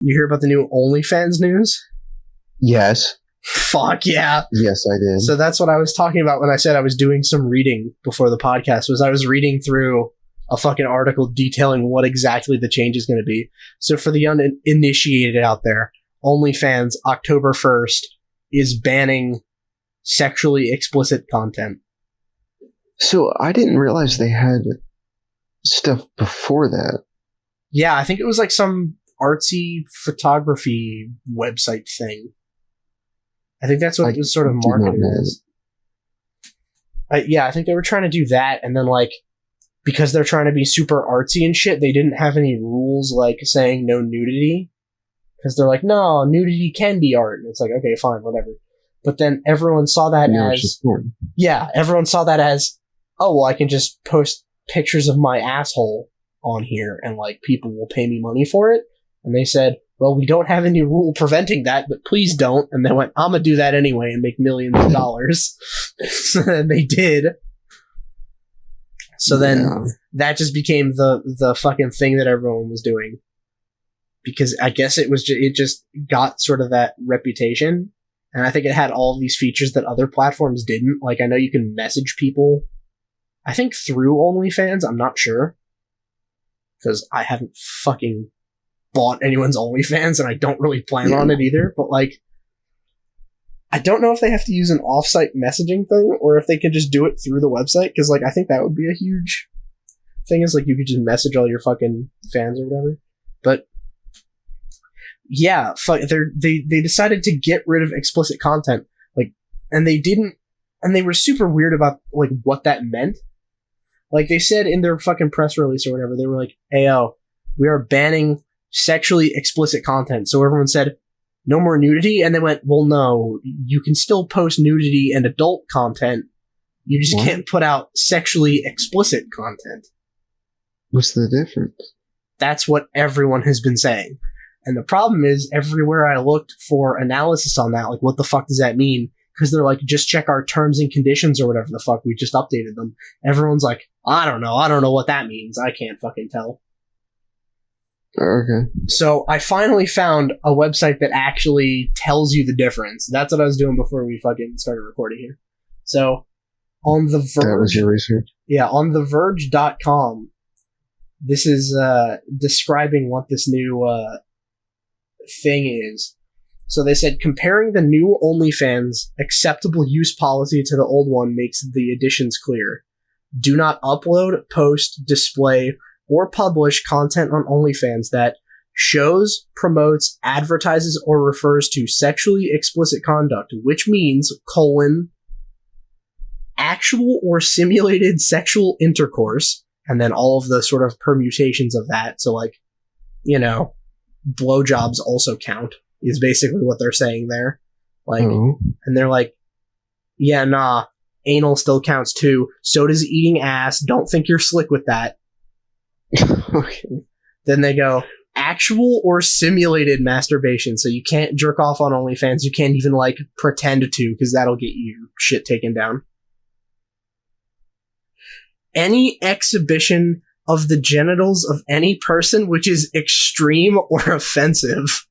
You hear about the new Onlyfans news? Yes. Fuck yeah. Yes, I did. So that's what I was talking about when I said I was doing some reading before the podcast, was I was reading through a fucking article detailing what exactly the change is going to be. So for the uninitiated out there, OnlyFans, October 1st, is banning sexually explicit content. So I didn't realize they had stuff before that. Yeah, I think it was like some artsy photography website thing. I think that's what it was sort of marketed as. Yeah, I think they were trying to do that, and then, like, because they're trying to be super artsy and shit, they didn't have any rules, like, saying no nudity. Because they're like, no, nudity can be art. And it's like, okay, fine, whatever. But then everyone saw that as... Yeah, everyone saw that as, oh, well, I can just post pictures of my asshole on here, and, like, people will pay me money for it. And they said, well, we don't have any rule preventing that, but please don't. And they went, I'm gonna do that anyway and make millions of dollars. And they did. So then that just became the fucking thing that everyone was doing. Because I guess it just got sort of that reputation. And I think it had all of these features that other platforms didn't. Like, I know you can message people, I think through OnlyFans, I'm not sure. Because I haven't fucking bought anyone's OnlyFans, and I don't really plan on it either, but, like, I don't know if they have to use an off-site messaging thing, or if they could just do it through the website, because, like, I think that would be a huge thing, is, like, you could just message all your fucking fans or whatever. But, yeah, they decided to get rid of explicit content, like, and they were super weird about, like, what that meant. Like, they said in their fucking press release or whatever, they were like, "Ayo, we are banning sexually explicit content." So everyone said, no more nudity, and they went, well, no, you can still post nudity and adult content, you just can't put out sexually explicit content. What's the difference? That's what everyone has been saying. And the problem is, everywhere I looked for analysis on that, like, what the fuck does that mean? Because they're like, just check our terms and conditions or whatever the fuck, we just updated them. Everyone's like, I don't know what that means, I can't fucking tell. Okay. So I finally found a website that actually tells you the difference. That's what I was doing before we fucking started recording here. So on The Verge... That was your research? Yeah, on TheVerge.com, this is describing what this new thing is. So they said, comparing the new OnlyFans acceptable use policy to the old one makes the additions clear. Do not upload, post, display, or publish content on OnlyFans that shows, promotes, advertises, or refers to sexually explicit conduct, which means, actual or simulated sexual intercourse, and then all of the sort of permutations of that. So, like, you know, blowjobs also count, is basically what they're saying there. Like, and they're like, yeah, nah, anal still counts too. So does eating ass. Don't think you're slick with that. Okay. Then they go, actual or simulated masturbation. So you can't jerk off on OnlyFans. You can't even, like, pretend to, because that'll get you shit taken down. Any exhibition of the genitals of any person which is extreme or offensive.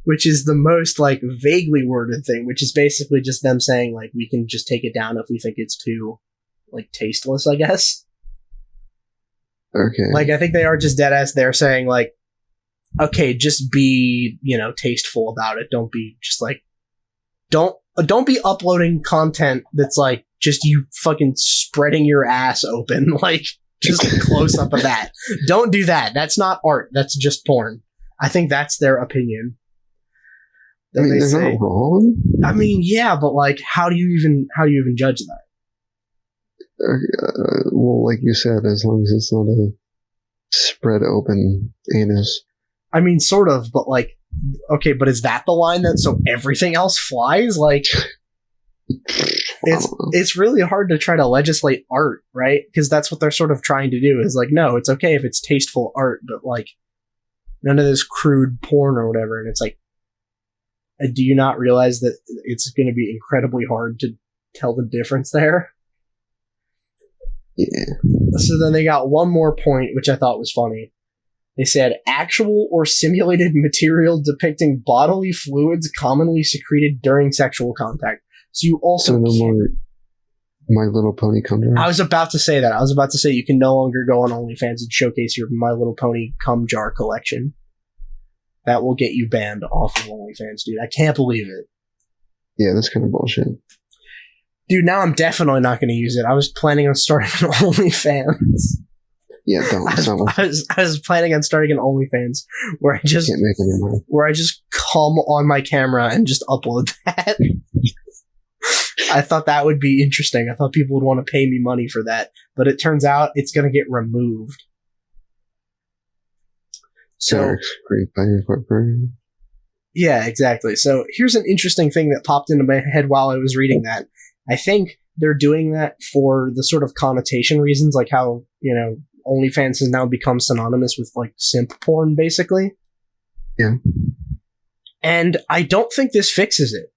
Which is the most, like, vaguely worded thing, which is basically just them saying, like, we can just take it down if we think it's too, like, tasteless, I guess. Okay. Like, I think they are just deadass there saying, like, okay, just be, you know, tasteful about it. Don't be just, like, don't be uploading content that's, like, just you fucking spreading your ass open, like, just a close up of that. Don't do that. That's not art. That's just porn. I think that's their opinion. I mean, they're not wrong. I mean, yeah, but, like, how do you even judge that? Well, like you said, as long as it's not a spread open anus. I mean, sort of, but, like, okay, but is that the line that so everything else flies? Like, it's really hard to try to legislate art, right? Because that's what they're sort of trying to do, is like, no, it's okay if it's tasteful art, but, like, none of this crude porn or whatever. And it's like, do you not realize that it's going to be incredibly hard to tell the difference there? Yeah. So then they got one more point, which I thought was funny. They said actual or simulated material depicting bodily fluids commonly secreted during sexual contact. So you also So no more My Little Pony cum jar? I was about to say that. I was about to say you can no longer go on OnlyFans and showcase your My Little Pony cum jar collection. That will get you banned off of OnlyFans, dude. I can't believe it. Yeah, that's kind of bullshit. Dude, now I'm definitely not going to use it. I was planning on starting an OnlyFans. Yeah, don't. I was planning on starting an OnlyFans where I just can't make any money. Where I just come on my camera and just upload that. I thought that would be interesting. I thought people would want to pay me money for that, but it turns out it's going to get removed. So, yeah, exactly. So here's an interesting thing that popped into my head while I was reading that. I think they're doing that for the sort of connotation reasons, like how, you know, OnlyFans has now become synonymous with like simp porn, basically. Yeah. And I don't think this fixes it.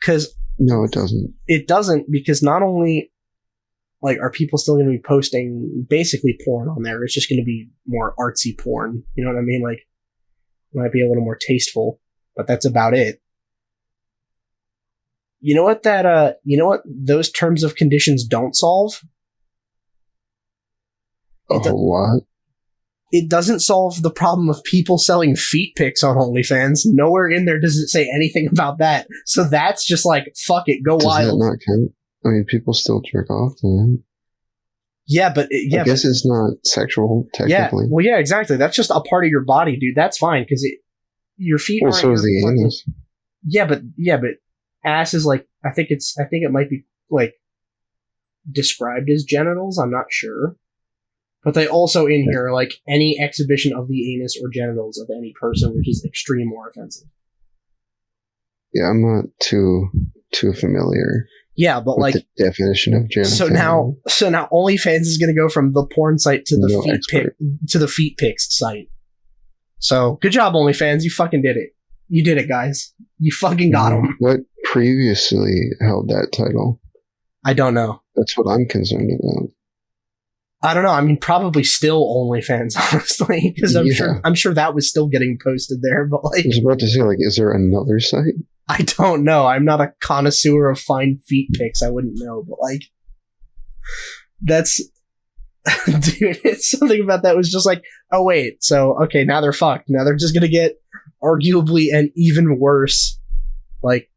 Because no, it doesn't. It doesn't, because not only like are people still going to be posting basically porn on there, it's just going to be more artsy porn. You know what I mean? Like, it might be a little more tasteful, but that's about it. You know what those terms of conditions don't solve? What? It doesn't solve the problem of people selling feet pics on OnlyFans. Nowhere in there does it say anything about that. So that's just like, fuck it, go wild. Does that not count? I mean, people still jerk off to that. Yeah, but I guess it's not sexual, technically. Yeah, well, yeah, exactly. That's just a part of your body, dude. That's fine, because your feet. Well, so is the anus. Yeah, but ass is like, I think it might be like described as genitals. I'm not sure, but they also in here are like any exhibition of the anus or genitals of any person, which is extreme or offensive. Yeah, I'm not too familiar. Yeah, but like the definition of genital. So now OnlyFans is going to go from the porn site to the feet pics site. So good job, OnlyFans. You fucking did it. You did it, guys. You fucking got them. What previously held that title? I don't know. That's what I'm concerned about. I don't know. I mean, probably still OnlyFans, honestly, because I'm sure that was still getting posted there. But like, I was about to say, like, is there another site? I don't know. I'm not a connoisseur of fine feet pics. I wouldn't know, but like, that's dude. It's something about that was just like, oh wait, so okay, now they're fucked. Now they're just gonna get arguably an even worse like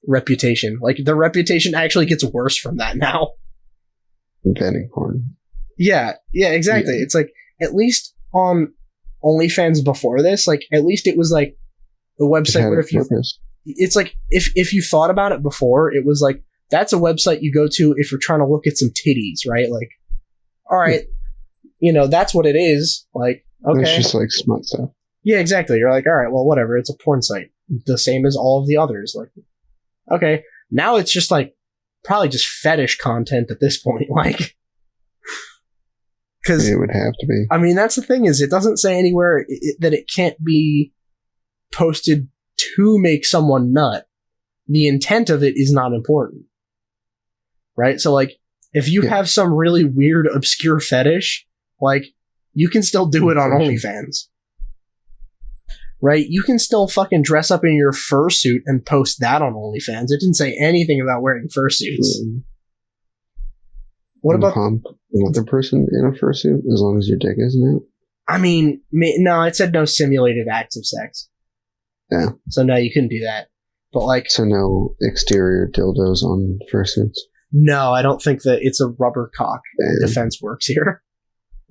reputation. Like their reputation actually gets worse from that now. Banning porn. Yeah, exactly. Yeah. It's like, at least on OnlyFans before this, like at least it was like the website where it's like if you thought about it before, it was like that's a website you go to if you're trying to look at some titties, right? Like, all right, you know, that's what it is. Like, okay, it's just like smut stuff. Yeah, exactly. You're like, all right, well, whatever. It's a porn site, the same as all of the others. Like, okay, now it's just like probably just fetish content at this point, like. Because it would have to be. I mean, that's the thing is, it doesn't say anywhere that it can't be posted to make someone nut. The intent of it is not important, right? So, like, if you have some really weird, obscure fetish, like, you can still do it on OnlyFans, right? You can still fucking dress up in your fursuit and post that on OnlyFans. It didn't say anything about wearing fursuits. What about pump another person in a fursuit as long as your dick isn't out? I mean, no, it said no simulated acts of sex. Yeah. So no, you couldn't do that. But like, so no exterior dildos on fursuits. No, I don't think that it's a rubber cock defense works here.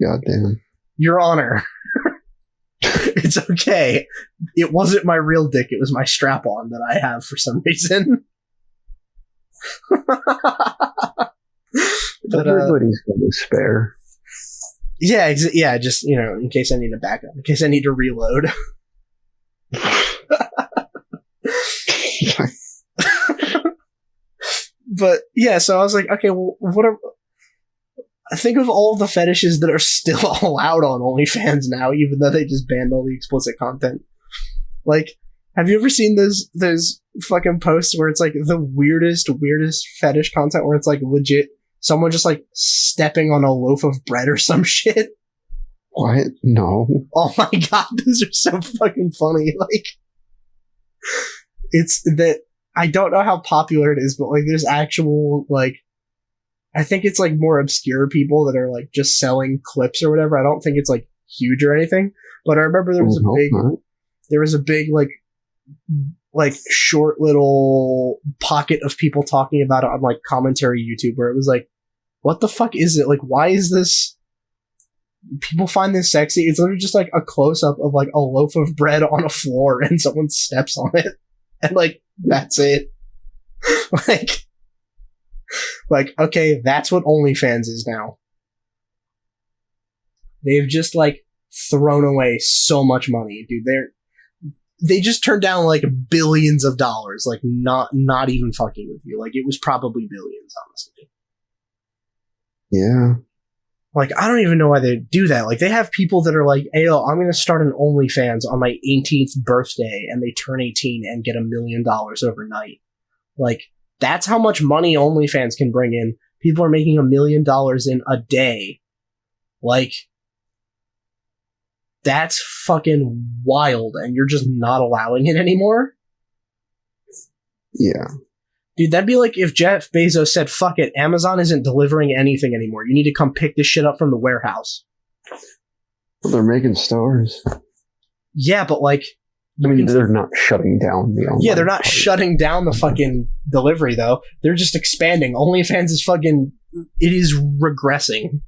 God damn. Your Honor. It's okay. It wasn't my real dick. It was my strap-on that I have for some reason. But everybody's got a spare. Yeah, just, you know, in case I need a backup, in case I need to reload. But yeah, so I was like, okay, well, I think of all the fetishes that are still allowed on OnlyFans now, even though they just banned all the explicit content. Like, have you ever seen those fucking posts where it's like the weirdest fetish content where it's like legit someone just like stepping on a loaf of bread or some shit? What? No. Oh my god, those are so fucking funny. Like, it's that I don't know how popular it is, but like, there's actual like, I think it's like more obscure people that are like just selling clips or whatever. I don't think it's like huge or anything. But I remember there was a big like short little pocket of people talking about it on like commentary YouTube where it was like, what the fuck is it? Like, why is this? People find this sexy. It's literally just like a close up of like a loaf of bread on a floor and someone steps on it. And like, that's it. like, okay, that's what OnlyFans is now. They've just like thrown away so much money, dude. They just turned down like billions of dollars, like not even fucking with you. Like, it was probably billions, honestly. Yeah. Like, I don't even know why they do that. Like, they have people that are like, hey, yo, I'm going to start an OnlyFans on my 18th birthday, and they turn 18 and get $1 million overnight. Like, that's how much money OnlyFans can bring in. People are making $1 million in a day. Like, that's fucking wild, and you're just not allowing it anymore? Yeah. Dude, that'd be like if Jeff Bezos said, fuck it, Amazon isn't delivering anything anymore. You need to come pick this shit up from the warehouse. Well, they're making stores. Yeah, but like... I mean, they're not shutting down the online. Yeah, they're not shutting down the fucking delivery, though. They're just expanding. OnlyFans is fucking... It is regressing.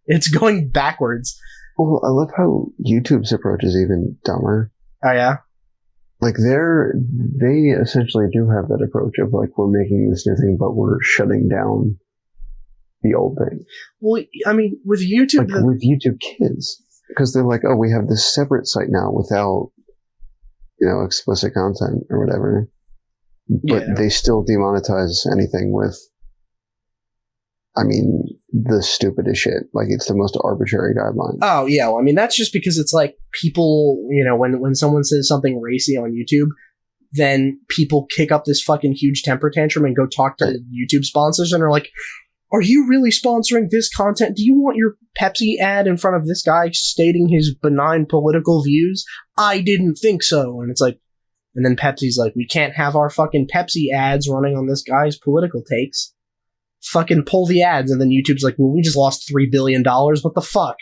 It's going backwards. Well, I love how YouTube's approach is even dumber. Oh, yeah? Like, they essentially do have that approach of, like, we're making this new thing, but we're shutting down the old thing. Well, I mean, with YouTube... Like, with YouTube Kids. Because they're like, oh, we have this separate site now without, you know, explicit content or whatever. But they still demonetize anything with, I mean, the stupidest shit. Like, it's the most arbitrary guideline. Oh, yeah. Well, I mean, that's just because it's like people, you know, when someone says something racy on YouTube, then people kick up this fucking huge temper tantrum and go talk to YouTube sponsors and are like, are you really sponsoring this content? Do you want your Pepsi ad in front of this guy stating his benign political views? I didn't think so. And it's like, and then Pepsi's like, we can't have our fucking Pepsi ads running on this guy's political takes. Fucking pull the ads. And then YouTube's like, well, we just lost $3 billion. What the fuck?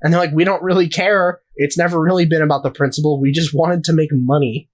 And they're like, we don't really care. It's never really been about the principle. We just wanted to make money.